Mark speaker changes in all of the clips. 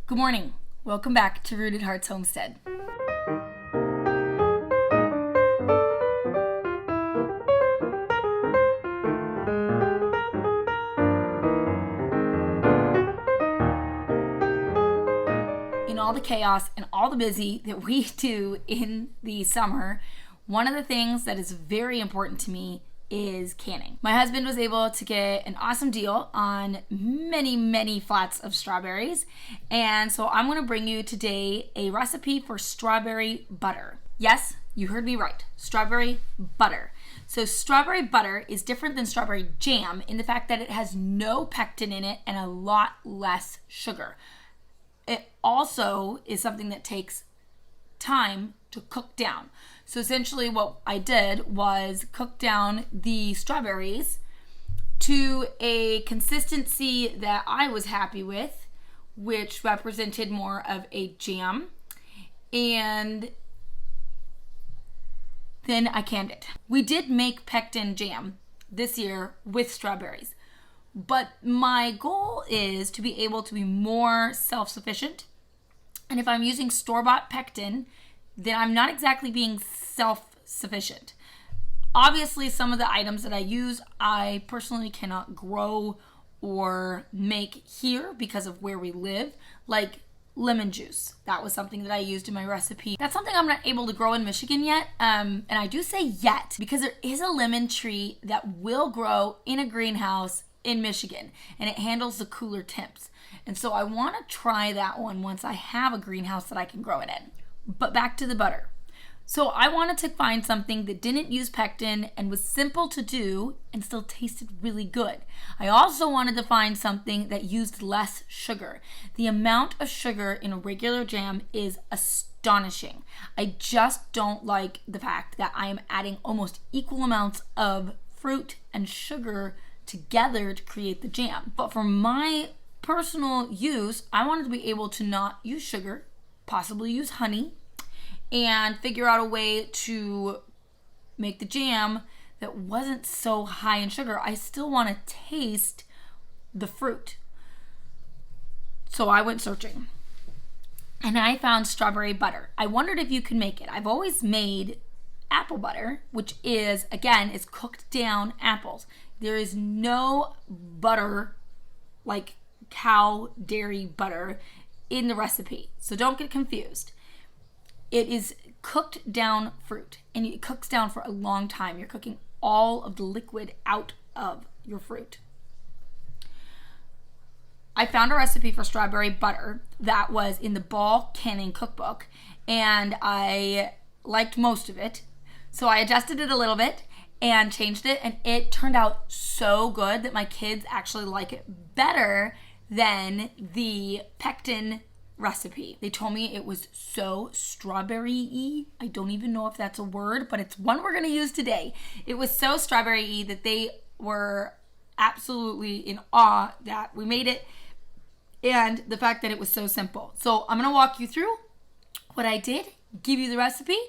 Speaker 1: Good morning. Welcome back to Rooted Hearts Homestead. In all the chaos and all the busy that we do in the summer, one of the things that is very important to me is canning. My husband was able to get an awesome deal on many flats of strawberries, and so I'm going to bring you today a recipe for strawberry butter. Yes, you heard me right, strawberry butter. So strawberry butter is different than strawberry jam in the fact that it has no pectin in it and a lot less sugar. It also is something that takes time to cook down. So essentially what I did was cook down the strawberries to a consistency that I was happy with, which represented more of a jam, and then I canned it. We did make pectin jam this year with strawberries, but my goal is to be able to be more self-sufficient. And if I'm using store-bought pectin, then I'm not exactly being self-sufficient. Obviously, some of the items that I use, I personally cannot grow or make here because of where we live, like lemon juice. That was something that I used in my recipe. That's something I'm not able to grow in Michigan yet. And I do say yet because there is a lemon tree that will grow in a greenhouse in Michigan, and it handles the cooler temps. And so I want to try that one once I have a greenhouse that I can grow it in. But back to the butter. So I wanted to find something that didn't use pectin and was simple to do and still tasted really good. I also wanted to find something that used less sugar. The amount of sugar in a regular jam is astonishing. I just don't like the fact that I am adding almost equal amounts of fruit and sugar together to create the jam. But for my personal use, I wanted to be able to not use sugar, possibly use honey, and figure out a way to make the jam that wasn't so high in sugar. I still want to taste the fruit. So I went searching and I found strawberry butter. I wondered if you could make it. I've always made apple butter, which is, again, is cooked down apples. There is no butter like cow dairy butter in the recipe, so don't get confused. It is cooked down fruit, and it cooks down for a long time. You're cooking all of the liquid out of your fruit. I found a recipe for strawberry butter that was in the Ball Canning cookbook, and I liked most of it, so I adjusted it a little bit and changed it, and it turned out so good that my kids actually like it better than the pectin recipe. They told me it was so strawberry-y. I don't even know if that's a word, but it's one we're going to use today. It was so strawberry-y that they were absolutely in awe that we made it and the fact that it was so simple. So I'm going to walk you through what I did, give you the recipe,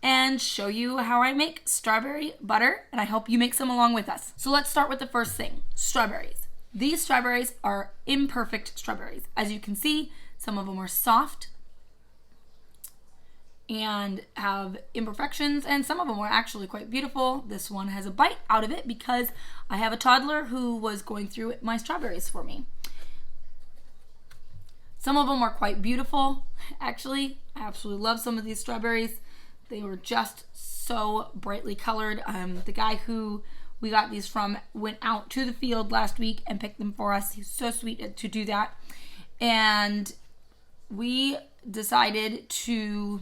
Speaker 1: and show you how I make strawberry butter, and I hope you make some along with us. So let's start with the first thing, strawberries. These strawberries are imperfect strawberries. As you can see, some of them are soft and have imperfections, and some of them are actually quite beautiful. This one has a bite out of it because I have a toddler who was going through my strawberries for me. Some of them are quite beautiful. Actually, I absolutely love some of these strawberries. They were just so brightly colored. The guy who we got these from went out to the field last week and picked them for us. He's so sweet to do that. And we decided to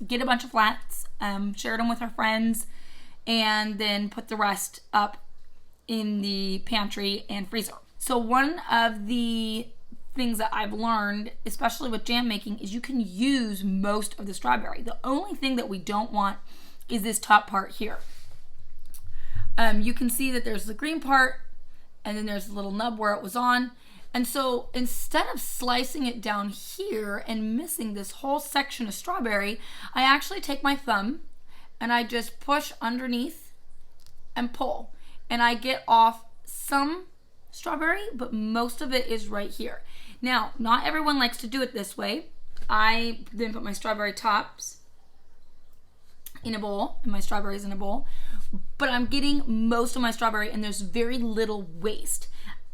Speaker 1: get a bunch of flats, shared them with our friends, and then put the rest up in the pantry and freezer. So one of the things that I've learned, especially with jam making, is you can use most of the strawberry. The only thing that we don't want is this top part here. You can see that there's the green part, and then there's the little nub where it was on. And so instead of slicing it down here and missing this whole section of strawberry, I actually take my thumb and I just push underneath and pull. And I get off some strawberry, but most of it is right here. Now, not everyone likes to do it this way. I then put my strawberry tops in a bowl, and my strawberries in a bowl, but I'm getting most of my strawberry, and there's very little waste.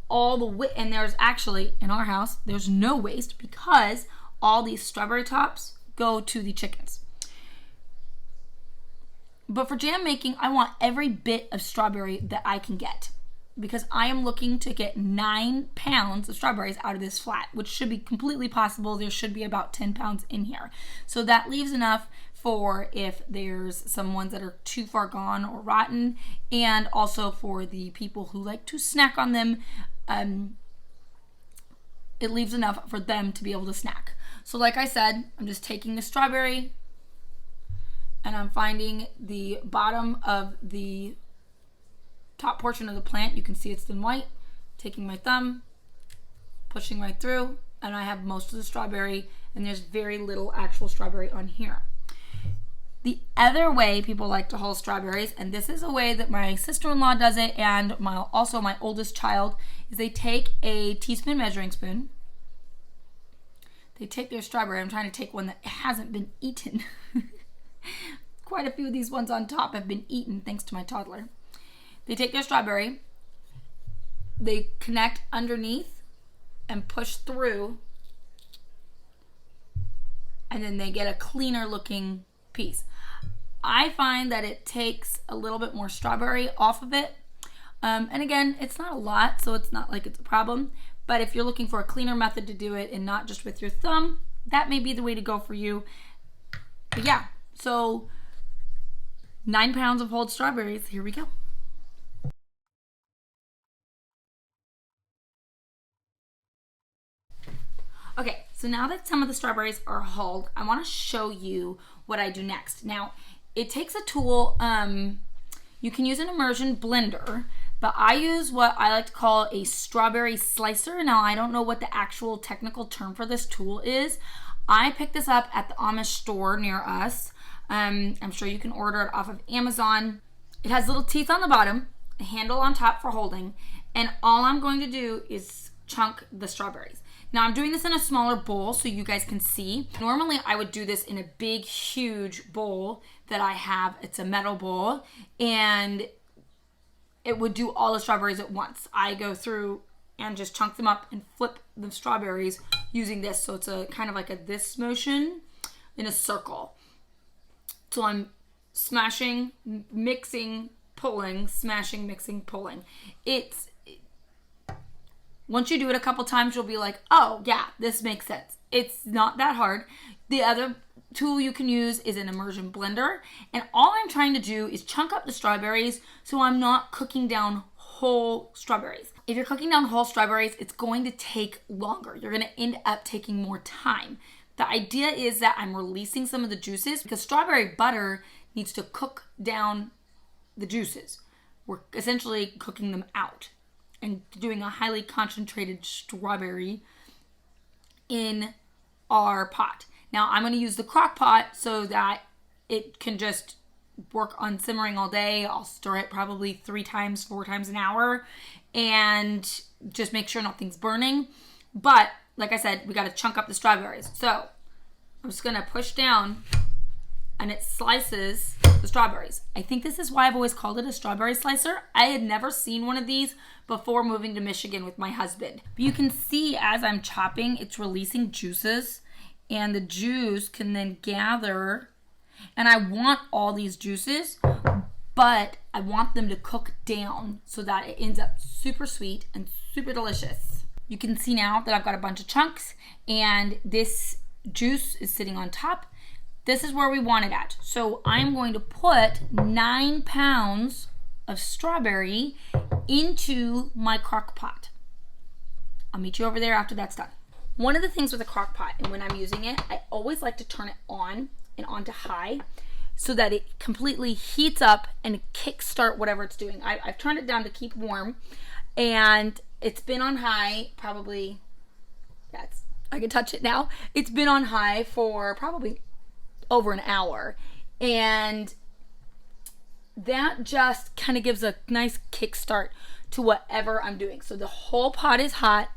Speaker 1: And there's actually, in our house, there's no waste because all these strawberry tops go to the chickens. But for jam making, I want every bit of strawberry that I can get, because I am looking to get 9 pounds of strawberries out of this flat, which should be completely possible. There should be about 10 pounds in here. So that leaves enough for if there's some ones that are too far gone or rotten, and also for the people who like to snack on them. It leaves enough for them to be able to snack. So like I said, I'm just taking the strawberry and I'm finding the bottom of the top portion of the plant. You can see it's in white. Taking my thumb, pushing right through, and I have most of the strawberry, and there's very little actual strawberry on here. The other way people like to hull strawberries, and this is a way that my sister-in-law does it, and also my oldest child, is they take a teaspoon measuring spoon. They take their strawberry. I'm trying to take one that hasn't been eaten. Quite a few of these ones on top have been eaten thanks to my toddler. They take their strawberry, they connect underneath and push through, and then they get a cleaner looking piece. I find that it takes a little bit more strawberry off of it. And again, it's not a lot, so it's not like it's a problem. But if you're looking for a cleaner method to do it and not just with your thumb, that may be the way to go for you. But yeah, so 9 pounds of whole strawberries. Here we go. Okay, so now that some of the strawberries are hulled, I want to show you what I do next. Now, it takes a tool. You can use an immersion blender, but I use what I like to call a strawberry slicer. Now, I don't know what the actual technical term for this tool is. I picked this up at the Amish store near us. I'm sure you can order it off of Amazon. It has little teeth on the bottom, a handle on top for holding, and all I'm going to do is chunk the strawberries. Now I'm doing this in a smaller bowl so you guys can see. Normally I would do this in a big, huge bowl that I have. It's a metal bowl, and it would do all the strawberries at once. I go through and just chunk them up and flip the strawberries using this. So it's a kind of like a this motion in a circle. So I'm smashing, mixing, pulling, smashing, mixing, pulling. Once you do it a couple times, you'll be like, oh yeah, this makes sense. It's not that hard. The other tool you can use is an immersion blender. And all I'm trying to do is chunk up the strawberries so I'm not cooking down whole strawberries. If you're cooking down whole strawberries, it's going to take longer. You're going to end up taking more time. The idea is that I'm releasing some of the juices because strawberry butter needs to cook down the juices. We're essentially cooking them out and doing a highly concentrated strawberry in our pot. Now I'm going to use the crock pot so that it can just work on simmering all day. I'll stir it probably 3 times, 4 times an hour and just make sure nothing's burning. But like I said, we got to chunk up the strawberries. So I'm just going to push down and it slices the strawberries. I think this is why I've always called it a strawberry slicer. I had never seen one of these before moving to Michigan with my husband. But you can see as I'm chopping, it's releasing juices, and the juice can then gather. And I want all these juices, but I want them to cook down so that it ends up super sweet and super delicious. You can see now that I've got a bunch of chunks, and this juice is sitting on top. This is where we want it at. So I'm going to put 9 pounds of strawberry into my crock pot. I'll meet you over there after that's done. One of the things with a crock pot, and when I'm using it, I always like to turn it on and onto high so that it completely heats up and kickstart whatever it's doing. I've turned it down to keep warm, and it's been on high probably, I can touch it now. It's been on high for probably over an hour, and that just kind of gives a nice kickstart to whatever I'm doing. So the whole pot is hot,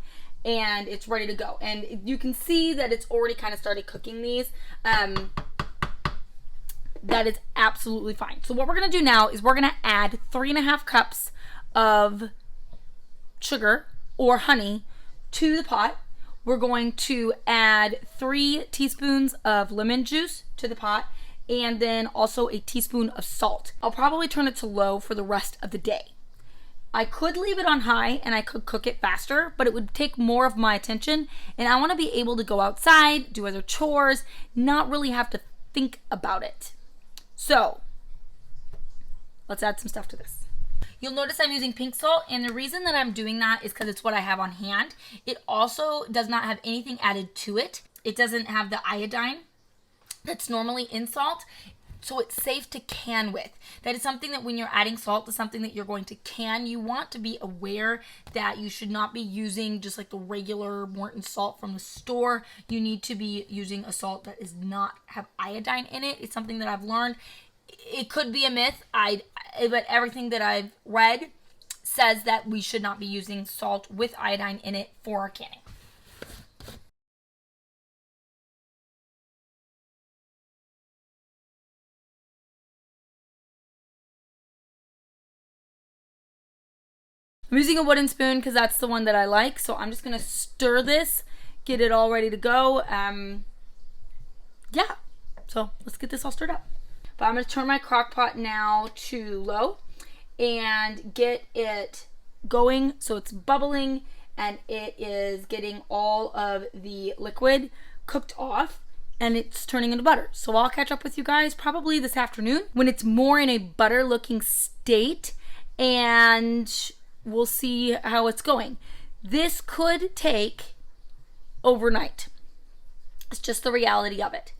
Speaker 1: and it's ready to go. And you can see that it's already kind of started cooking these. That is absolutely fine. So what we're going to do now is we're going to add 3.5 cups of sugar or honey to the pot. We're going to add 3 teaspoons of lemon juice to the pot, and then also a teaspoon of salt. I'll probably turn it to low for the rest of the day. I could leave it on high and I could cook it faster, but it would take more of my attention, and I want to be able to go outside, do other chores, not really have to think about it. So let's add some stuff to this. You'll notice I'm using pink salt, and the reason that I'm doing that is because it's what I have on hand. It also does not have anything added to it. It doesn't have the iodine that's normally in salt, so it's safe to can with. That is something that when you're adding salt to something that you're going to can, you want to be aware that you should not be using just like the regular Morton salt from the store. You need to be using a salt that does not have iodine in it. It's something that I've learned. It could be a myth, but everything that I've read says that we should not be using salt with iodine in it for our canning. I'm using a wooden spoon because that's the one that I like. So I'm just going to stir this, get it all ready to go. Yeah, so let's get this all stirred up. But I'm going to turn my crock pot now to low and get it going so it's bubbling and it is getting all of the liquid cooked off and it's turning into butter. So I'll catch up with you guys probably this afternoon when it's more in a butter looking state, and we'll see how it's going. This could take overnight. It's just the reality of it.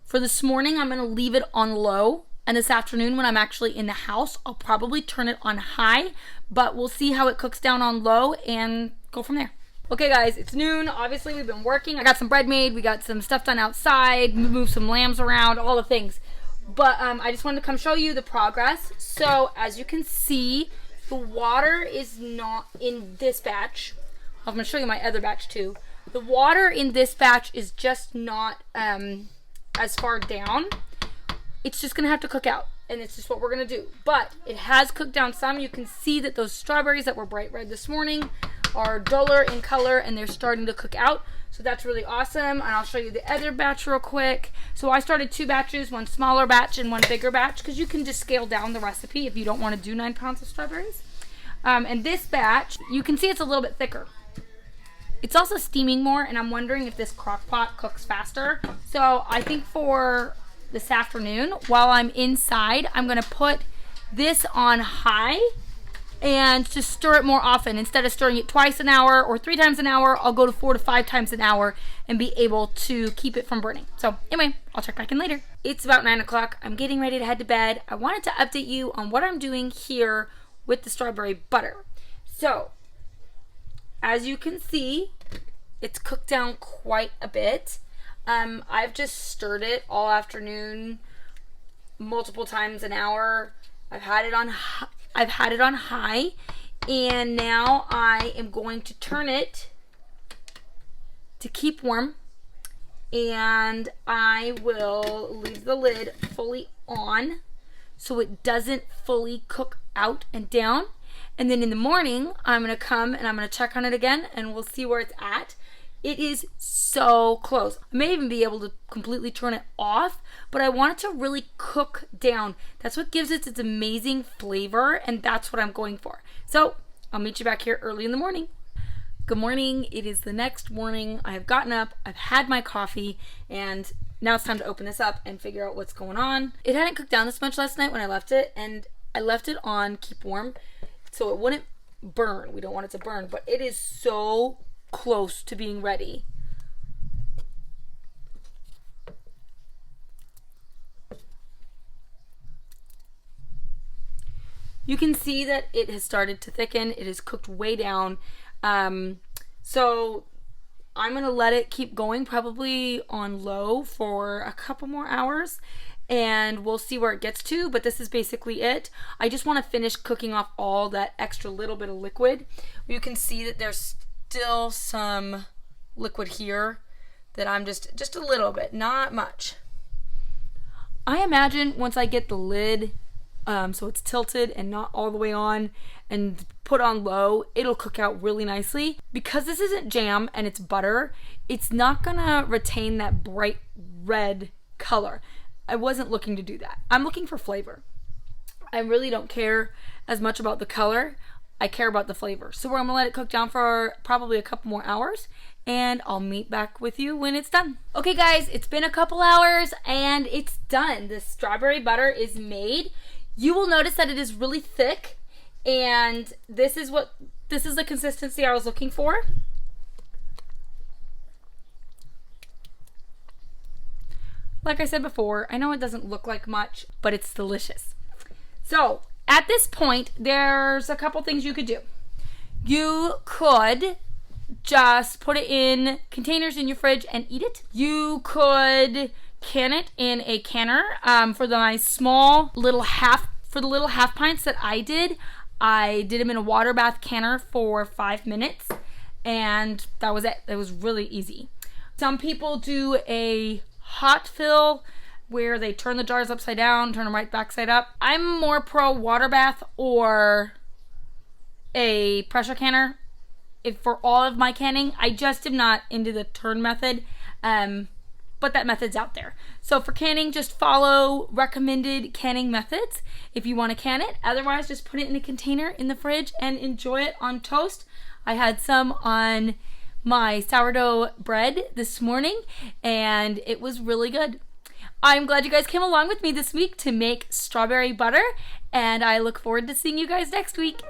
Speaker 1: For this morning, I'm going to leave it on low. And this afternoon, when I'm actually in the house, I'll probably turn it on high. But we'll see how it cooks down on low and go from there. Okay, guys, it's noon. Obviously, we've been working. I got some bread made. We got some stuff done outside. Moved some lambs around. All the things. But I just wanted to come show you the progress. So, as you can see, the water is not in this batch. I'm going to show you my other batch too. The water in this batch is just not as far down. It's just going to have to cook out, and it's just what we're going to do. But it has cooked down some. You can see that those strawberries that were bright red this morning are duller in color, and they're starting to cook out. So that's really awesome. And I'll show you the other batch real quick. So I started 2 batches, one smaller batch and one bigger batch, because you can just scale down the recipe if you don't want to do 9 pounds of strawberries. And this batch, you can see it's a little bit thicker. It's also steaming more, and I'm wondering if this crock pot cooks faster. So I think for this afternoon, while I'm inside, I'm going to put this on high and just stir it more often. Instead of stirring it twice an hour or 3 times an hour, I'll go to 4 to 5 times an hour and be able to keep it from burning. So anyway, I'll check back in later. It's about 9 o'clock. I'm getting ready to head to bed. I wanted to update you on what I'm doing here with the strawberry butter. So as you can see, it's cooked down quite a bit. I've just stirred it all afternoon, multiple times an hour. I've had it on high, and now I am going to turn it to keep warm, and I will leave the lid fully on so it doesn't fully cook out and down. And then in the morning, I'm going to come and I'm going to check on it again, and we'll see where it's at. It is so close. I may even be able to completely turn it off, but I want it to really cook down. That's what gives it its amazing flavor, and that's what I'm going for. So I'll meet you back here early in the morning. Good morning. It is the next morning. I have gotten up, I've had my coffee, and now it's time to open this up and figure out what's going on. It hadn't cooked down this much last night when I left it, and I left it on keep warm so it wouldn't burn. We don't want it to burn, but it is so close to being ready. You can see that it has started to thicken. It is cooked way down. So I'm gonna let it keep going, probably on low for a couple more hours, and we'll see where it gets to, but this is basically it. I just want to finish cooking off all that extra little bit of liquid. You can see that there's still some liquid here that I'm just a little bit, not much. I imagine once I get the lid so it's tilted and not all the way on and put on low, it'll cook out really nicely. Because this isn't jam and it's butter, it's not gonna retain that bright red color. I wasn't looking to do that. I'm looking for flavor. I really don't care as much about the color. I care about the flavor. So we're gonna let it cook down for probably a couple more hours, and I'll meet back with you when it's done. Okay guys, it's been a couple hours and it's done. The strawberry butter is made. You will notice that it is really thick, and this is the consistency I was looking for. Like I said before, I know it doesn't look like much, but it's delicious. So at this point, there's a couple things you could do. You could just put it in containers in your fridge and eat it. You could can it in a canner. For the little half pints that I did them in a water bath canner for 5 minutes, and that was it. It was really easy. Some people do a hot fill where they turn the jars upside down, turn them right back side up. I'm more pro water bath or a pressure canner for all of my canning. I just am not into the turn method, but that method's out there. So for canning, just follow recommended canning methods if you want to can it. Otherwise, just put it in a container in the fridge and enjoy it on toast. I had some on my sourdough bread this morning, and it was really good. I'm glad you guys came along with me this week to make strawberry butter, and I look forward to seeing you guys next week.